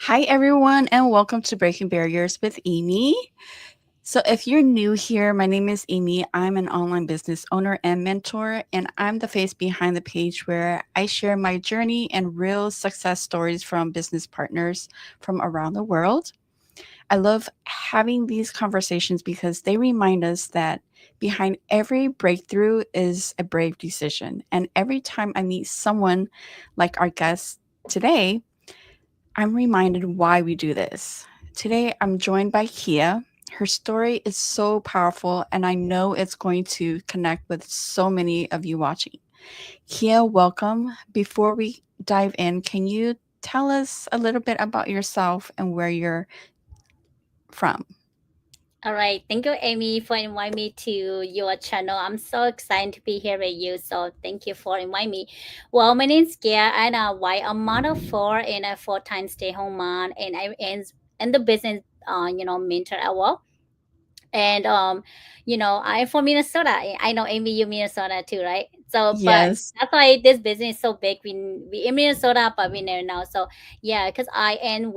Hi, everyone, and welcome to Breaking Barriers with Amy. So, if you're new here, my name is Amy. I'm an online business owner and mentor, and I'm the face behind the page where I share my journey and real success stories from business partners from around the world. I love having these conversations because they remind us that behind every breakthrough is a brave decision. And every time I meet someone like our guest today, I'm reminded why we do this. Today, I'm joined by Kia. Her story is so powerful, and I know it's going to connect with so many of you watching. Kia, welcome. Before we dive in, can you tell us a little bit about yourself and where you're from? All right. Thank you, Amy, for inviting me to your channel. I'm so excited to be here with you. So thank you for inviting me. Well, my name's Gia, and I'm mother of four and a full-time stay-home mom, and I in the business, mentor as well. And I'm from Minnesota. I know Amy, you Minnesota too, right? So, but Yes. that's why this business is so big. We in Minnesota, but we never know. So, yeah, because I am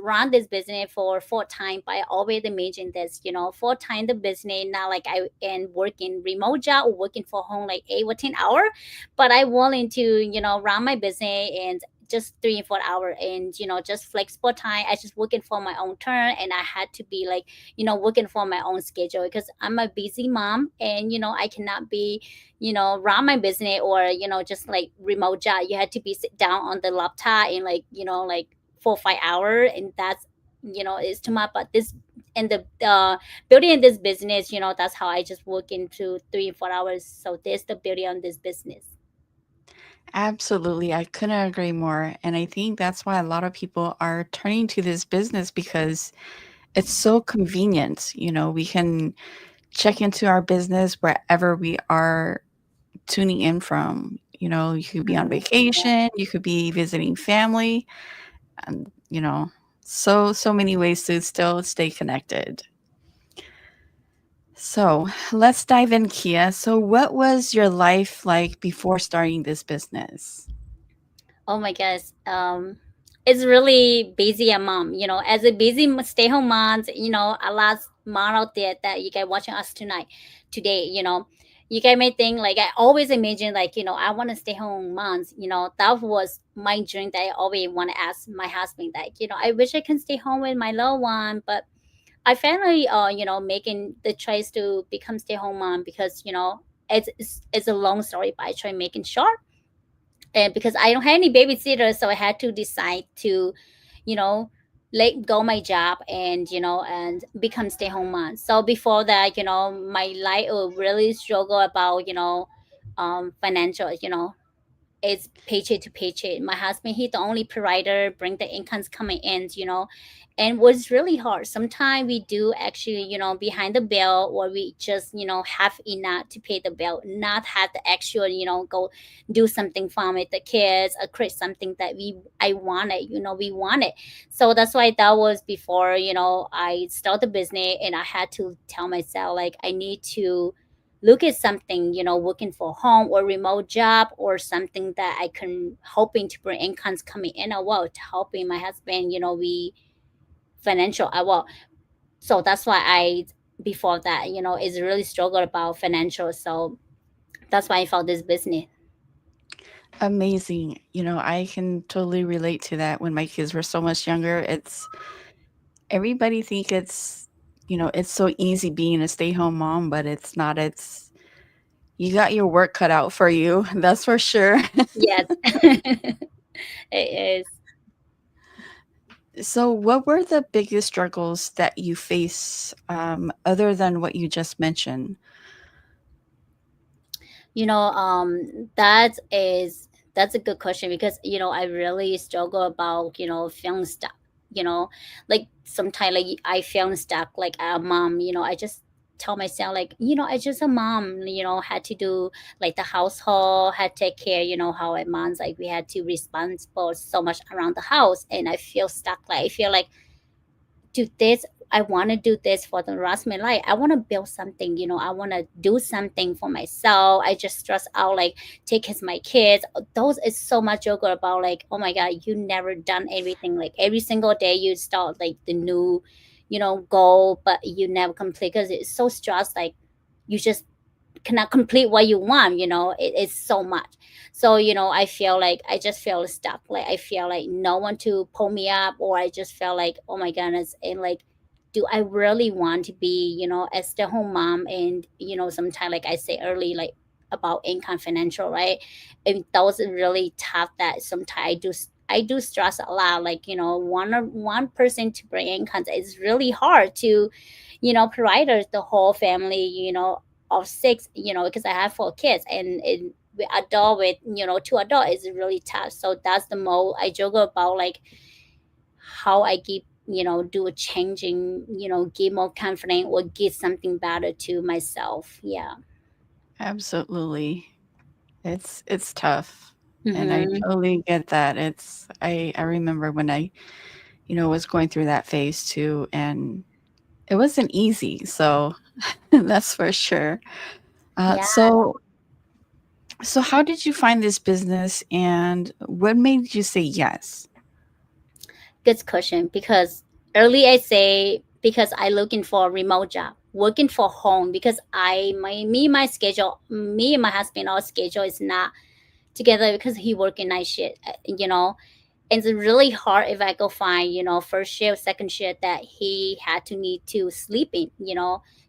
run this business for full time. But I always imagine this, full time the business, not like I am working remote job or working for home like 8 or 10 hour, but I willing to run my business and just 3 and 4 hour and just flexible time. I just working for my own turn, and I had to be like working for my own schedule because I'm a busy mom, and I cannot be run my business or just like remote job. You had to be sit down on the laptop in like 4 or 5 hours, and that's is too much. But this and the building in this business, that's how I just work into 3 and 4 hours. So there's the beauty on this business. Absolutely. I couldn't agree more. And I think that's why a lot of people are turning to this business because it's so convenient. We can check into our business wherever we are tuning in from. You could be on Mhm. vacation, you could be visiting family, and so many ways to still stay connected. So let's dive in, Kia. So, what was your life like before starting this business? Oh my gosh. It's really busy a mom. As a busy stay-home mom, a lot mom out there that you guys watching us tonight, today. You guys may think like I always imagine like I want to stay home moms. That was my dream that I always want to ask my husband. Like I wish I can stay home with my little one, but I finally making the choice to become stay-home mom because it's a long story, but I try making short, and because I don't have any babysitter, so I had to decide to, you know, let go my job and and become stay home mom. So before that, my life really struggle about financial, it's paycheck to paycheck. My husband, he's the only provider, bring the incomes coming in, and was really hard. Sometimes we do actually, behind the bill, or we just, have enough to pay the bill, not have the actual, go do something fun with the kids, or create something that I wanted, we wanted. So that's why that was before, I start the business, and I had to tell myself like I need to look at something, working for home or remote job or something that I can hoping to bring incomes coming in as well to helping my husband, we financial as well. So that's why I before that, is really struggle about financial. So that's why I found this business. Amazing. I can totally relate to that. When my kids were so much younger, it's everybody think it's so easy being a stay-home mom, but it's not. It's you got your work cut out for you. That's for sure. Yes. It is. So, what were the biggest struggles that you face, other than what you just mentioned? That's a good question because I really struggle about feeling stuck. you know like sometimes like I feel stuck like a mom. I just tell myself like I just a mom, had to do like the household, had to take care, how a mom's like we had to responsible so much around the house, and I feel stuck. Like I feel like to this I want to do this for the rest of my life. I want to build something, I want to do something for myself. I just stress out, like, take care of my kids. Those is so much joke about, like, oh my God, you never done everything. Like every single day you start like the new, goal, but you never complete because it's so stressed. Like you just cannot complete what you want, it's so much. So I feel like I just feel stuck, like I feel like no one to pull me up, or I just feel like, oh my goodness, and like, do I really want to be, a stay-home mom? And sometimes, like I say early, like about income financial, right? And those are really tough, that sometimes I do stress a lot, like one person to bring income is really hard to provide the whole family, of six, because I have four kids, and with adult, with two adult is really tough. So that's the most I joke about, like how I keep do a changing, give more confidence or give something better to myself. Yeah. Absolutely. It's tough. And I Mm-hmm. totally get that. I remember when I, was going through that phase too, and it wasn't easy. So that's for sure. Uh, Yeah. so so how did you find this business and what made you say yes? Good question. Because early I say, because I looking for a remote job, working for home, because my schedule, me and my husband, our schedule is not together because he working night shift, and it's really hard if I go find, first shift, second shift, that he had to need to sleep in,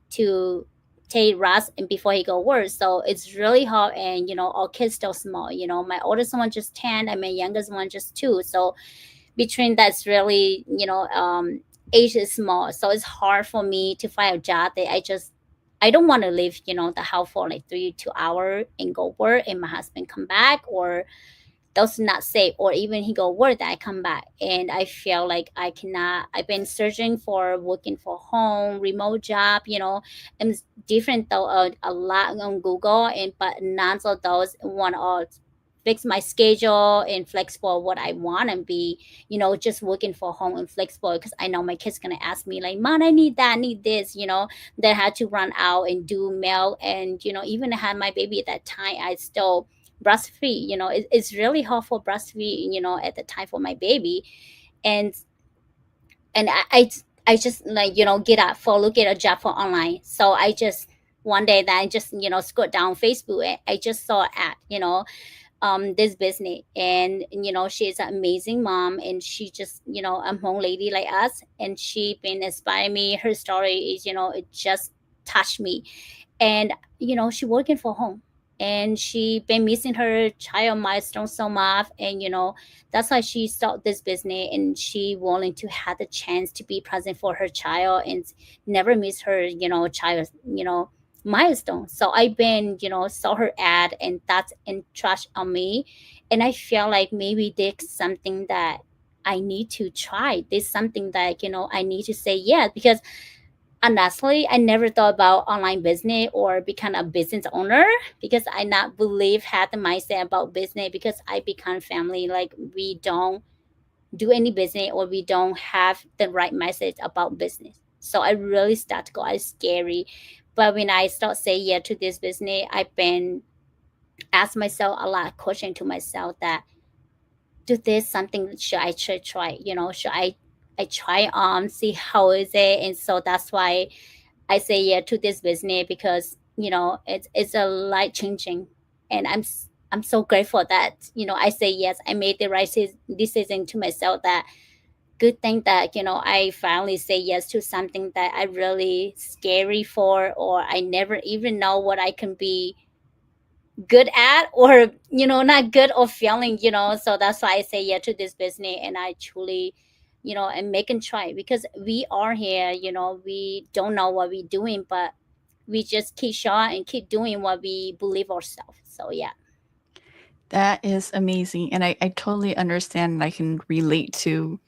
to take rest and before he go work. So it's really hard, and our kids still small. My oldest one just 10, and my youngest one just 2. So between that's really, age is small, so it's hard for me to find a job that I don't want to leave, the house for like 2 hours and go work and my husband come back, or those not safe, or even he go work that I come back. And I feel like I cannot. I've been searching for working for home remote job, and it's different though, a lot on Google, and but none of those one or fix my schedule and flexible what I want and be, just working for home and flexible, because I know my kids gonna ask me like, "Mom, I need that, I need this," That I had to run out and do mail, and even I had my baby at that time, I still breastfeed. It's really hard for breastfeed, at the time for my baby. And and I, I I just like, get up for look at a job for online. So I just one day that I just, scrolled down Facebook, and I just saw an ad, this business. And she's an amazing mom, and she just, a home lady like us, and she been inspiring me. Her story is, it just touched me. And she working for home, and she been missing her child milestone so much. And that's why she started this business, and she willing to have the chance to be present for her child and never miss her, child, milestone. So I've been, saw her ad, and that's interest on me. And I feel like maybe there's something that I need to try. There's something that, I need to say yes, because honestly, I never thought about online business or become a business owner, because I not believe had the mindset about business, because I become family, like we don't do any business, or we don't have the right message about business. So I really start to go, it's scary. But when I start say yeah to this business, I've been ask myself a lot of question to myself, that do this something should try, should I try on see how is it. And so that's why I say yeah to this business, because it's a life changing. And I'm so grateful that I say yes, I made the right decision to myself. That good thing that I finally say yes to something that I really scary for, or I never even know what I can be good at, or not good or feeling. So that's why I say yeah to this business, and I truly am making try, because we are here, we don't know what we're doing, but we just keep shot and keep doing what we believe ourselves. So yeah. That is amazing. And I totally understand and I can relate to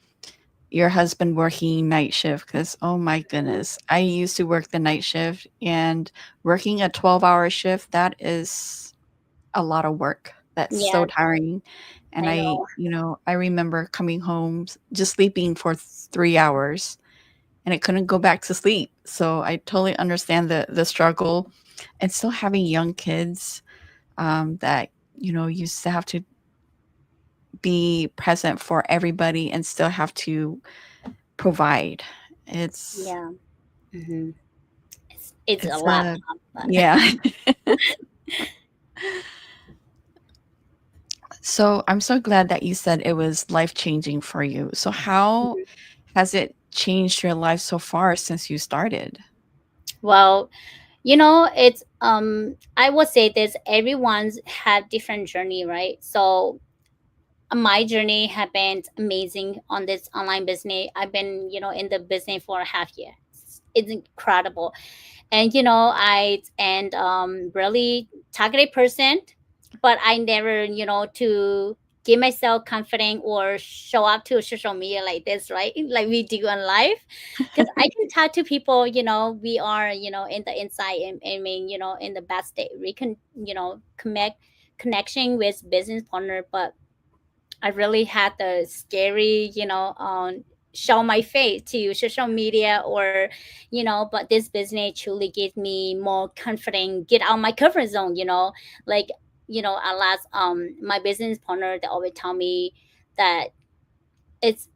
your husband working night shift because, oh my goodness, I used to work the night shift and working a 12-hour shift, that is a lot of work. That's so Yeah, tiring. And I know. I remember coming home, just sleeping for 3 hours and I couldn't go back to sleep. So I totally understand the struggle, and still having young kids, that you still have to be present for everybody and still have to provide. It's Yeah. Hmm. It's a it's lot, a Mom, but yeah. So I'm so glad that you said it was life changing for you. So how has it changed your life so far since you started? well, it's I would say this, everyone's had different journey, right? So my journey have been amazing on this online business. I've been, in the business for a half year. It's incredible. And I and really targeted person, but I never, to give myself confidence or show up to social media like this, right? Like we do on live. Because I can talk to people, we are, in the inside, and I mean, in the best state we can, connect connection with business partner. But I really had the scary, show my face to social media, or, but this business truly gave me more confidence, get out my comfort zone, like, a lot, my business partner, they always tell me that it's,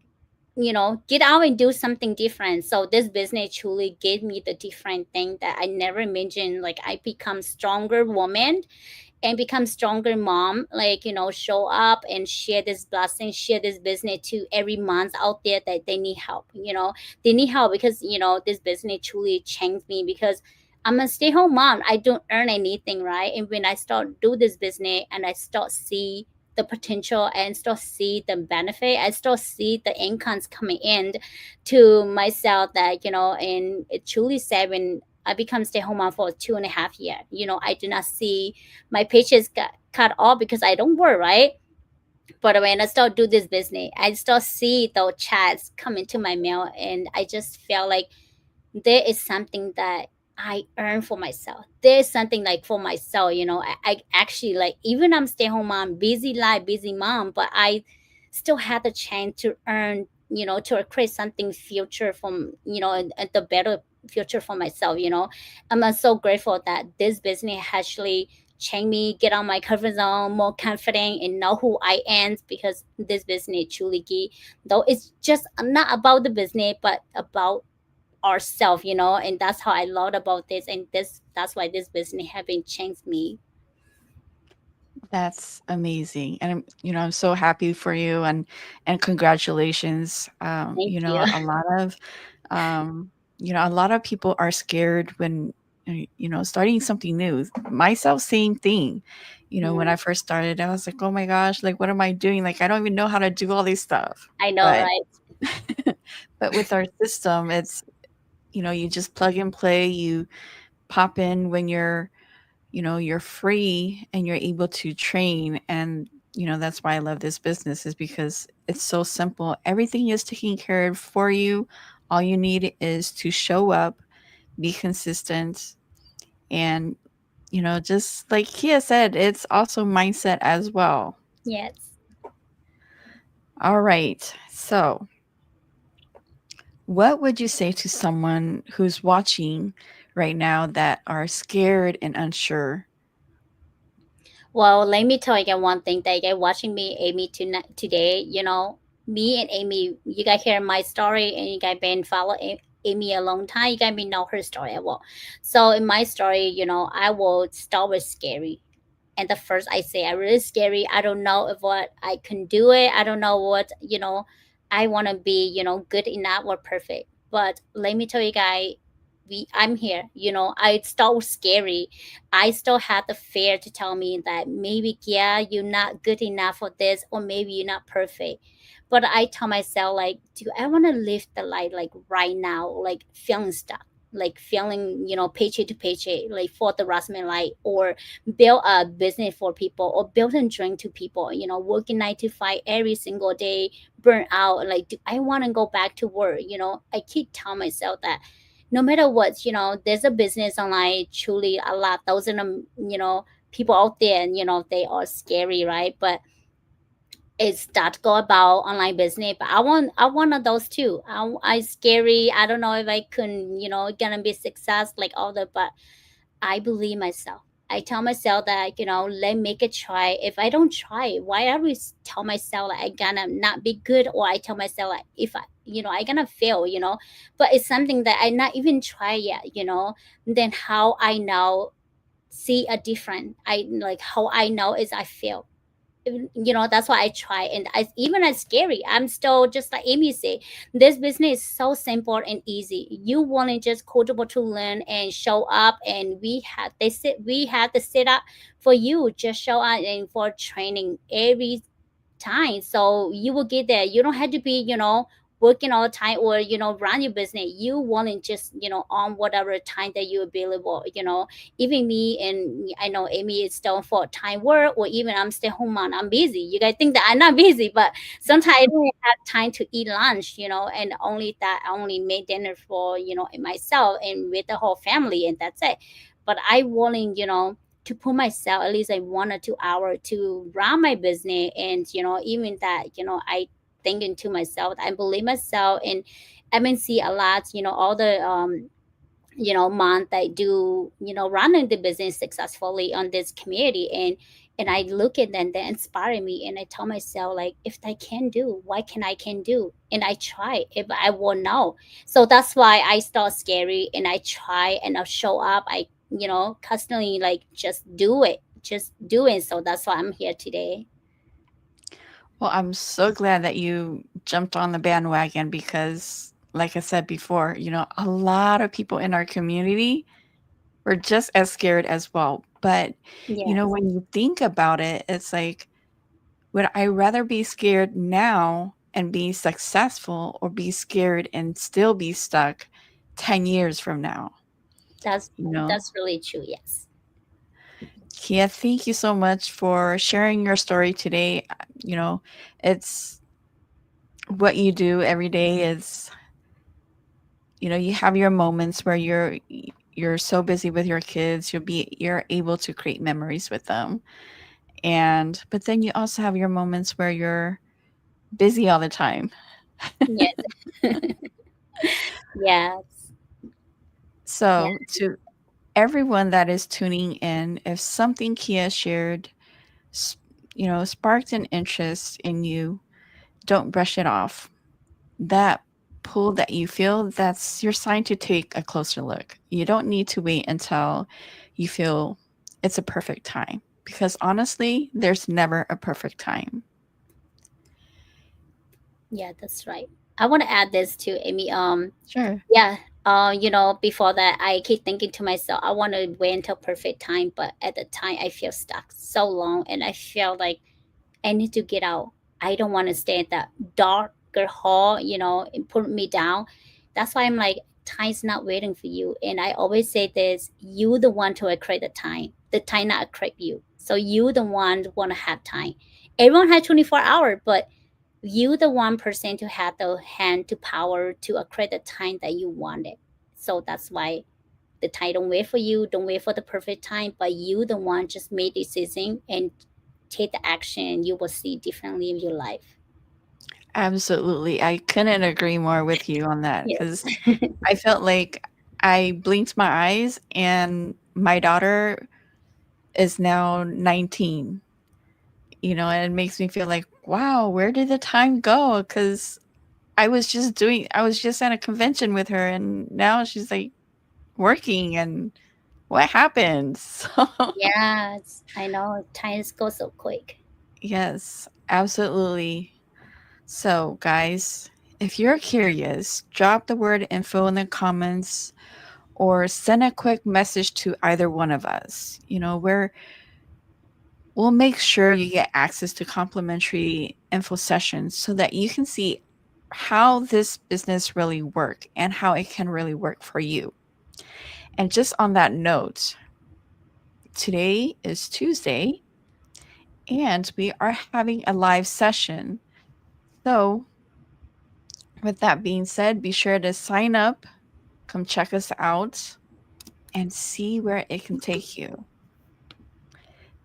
get out and do something different. So this business truly gave me the different thing that I never imagined. Like I become stronger woman and become stronger mom, like show up and share this blessing, share this business to every month out there that they need help. They need help because this business truly changed me, because I'm a stay-home mom. I don't earn anything, right? And when I start do this business and I start see the potential and start see the benefit, I start see the incomes coming in to myself, that and it truly said, when I become stay-home mom for 2.5 years, I do not see my paychecks got cut off because I don't work, right? But when I start do this business, I start see those chats come into my mail, and I just feel like there is something that I earn for myself. There's something like for myself, I actually, like, even I'm stay home mom, busy life, busy mom, but I still had the chance to earn, to create something future from, and the better future for myself. I'm so grateful that this business actually changed me, get on my comfort zone, more confident, and know who I am, because this business truly key. Though it's just not about the business, but about ourselves, and that's how I love about this, and that's why this business have been changed me. That's amazing. And I'm so happy for you, and congratulations. Thank you. A lot of people are scared when starting something new. Myself, same thing. When Yeah, I first started, I was like, "Oh my gosh, like what am I doing? Like I don't even know how to do all this stuff." I know, But right? but with our system, it's you just plug and play, you pop in when you're free and you're able to train. And that's why I love this business, is because it's so simple. Everything is taken care of for you. All you need is to show up, be consistent, and just like Kia said, it's also mindset as well. Yes. All right, so what would you say to someone who's watching right now that are scared and unsure? Well, let me tell you guys one thing, that you guys watching me, Amy, today, me and Amy, you guys hear my story, and you guys been follow Amy a long time. You guys may know her story as well. So in my story, I will start with scary. And the first I say, I really scary. I don't know if what I can do it. I don't know what, I want to be, good enough or perfect. But let me tell you guys, I'm here. I still scary. I still had the fear to tell me that maybe, yeah, you're not good enough for this, or maybe you're not perfect. But I tell myself, like, do I want to live the life like right now, like feeling stuck, like feeling, paycheck to paycheck, like for the rest of my life, or build a business for people, or build a dream to people, working 9 to 5 every single day, burn out. Like, do I want to go back to work? I keep telling myself that no matter what, there's a business online, truly a lot, thousand of, people out there, and they are scary, right? But is that go about online business, but I want of those too. I scary, I don't know if I can, gonna be success like all the, but I believe myself. I tell myself that, let make a try. If I don't try, why I always tell myself like I gonna not be good, or I tell myself like if I gonna fail, but it's something that I not even try yet, then how I now see a different, I like how I know is I fail. That's why I try, and even as scary, I'm still just like Amy say, this business is so simple and easy. You want to just coachable to learn and show up, and we have the setup for you, just show up and for training every time, so you will get there. You don't have to be working all the time, or run your business. You want to just on whatever time that you're available. Even me, and I know Amy is still for time work, or even I'm stay home mom, I'm busy. You guys think that I'm not busy, but sometimes I don't have time to eat lunch, and only that I only make dinner for myself and with the whole family, and that's it. But I wanting to put myself at least like 1 or 2 hours to run my business, and even that I thinking to myself, I believe myself, and MNC a lot, all the month I do running the business successfully on this community, and I look at them, they inspire me, and I tell myself like if I can do, why can do, and I try. If I will know, so that's why I start scary, and I try, and I'll show up. I constantly like just do it. So that's why I'm here today. Well, I'm so glad that you jumped on the bandwagon because, like I said before, a lot of people in our community were just as scared as well. But, Yes, when you think about it, it's like, would I rather be scared now and be successful or be scared and still be stuck 10 years from now? that's You know? that's really true. Yes. Kia, thank you so much for sharing your story today. It's what you do every day is, you have your moments where you're so busy with your kids, you're able to create memories with them. But then you also have your moments where you're busy all the time. Yes. Yes. Yeah. So to everyone that is tuning in, if something Kia shared, s- sparked an interest in you, don't brush it off. That pull that you feel, that's your sign to take a closer look. You don't need to wait until you feel it's a perfect time because honestly, there's never a perfect time. Yeah, that's right. I want to add this too, Amy. Sure. Yeah. Before that, I keep thinking to myself, I want to wait until perfect time, but at the time, I feel stuck so long, and I feel like I need to get out. I don't want to stay at that darker hall, and put me down. That's why I'm like, time's not waiting for you. And I always say this: you the one to create the time not create you. So you the one want to have time. Everyone has 24 hours, but you the 1% to have the hand to power to create the time that you wanted. So that's why the time don't wait for you, don't wait for the perfect time, but you the one just made decision and take the action. You will see differently in your life. Absolutely. I couldn't agree more with you on that Yes. because I felt like I blinked my eyes and my daughter is now 19. And it makes me feel like, wow, where did the time go? Because I was just at a convention with her and now she's like working and what happened? So, Yes, I know times go so quick. yes, absolutely. So, guys, if you're curious, drop the word info in the comments or send a quick message to either one of us. We'll make sure you get access to complimentary info sessions so that you can see how this business really work and how it can really work for you. And just on that note, today is Tuesday and we are having a live session. So, with that being said, be sure to sign up, come check us out, and see where it can take you.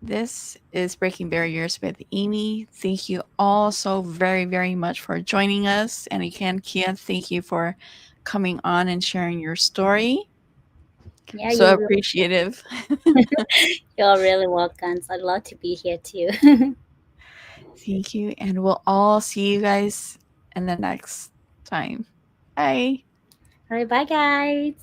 This is Breaking Barriers with Amy. Thank you all so very, very much for joining us. And again, Kia, thank you for coming on and sharing your story. Yeah, So appreciative. you're really welcome. So I'd love to be here too. Thank you. And we'll all see you guys in the next time. Bye. All right, bye guys.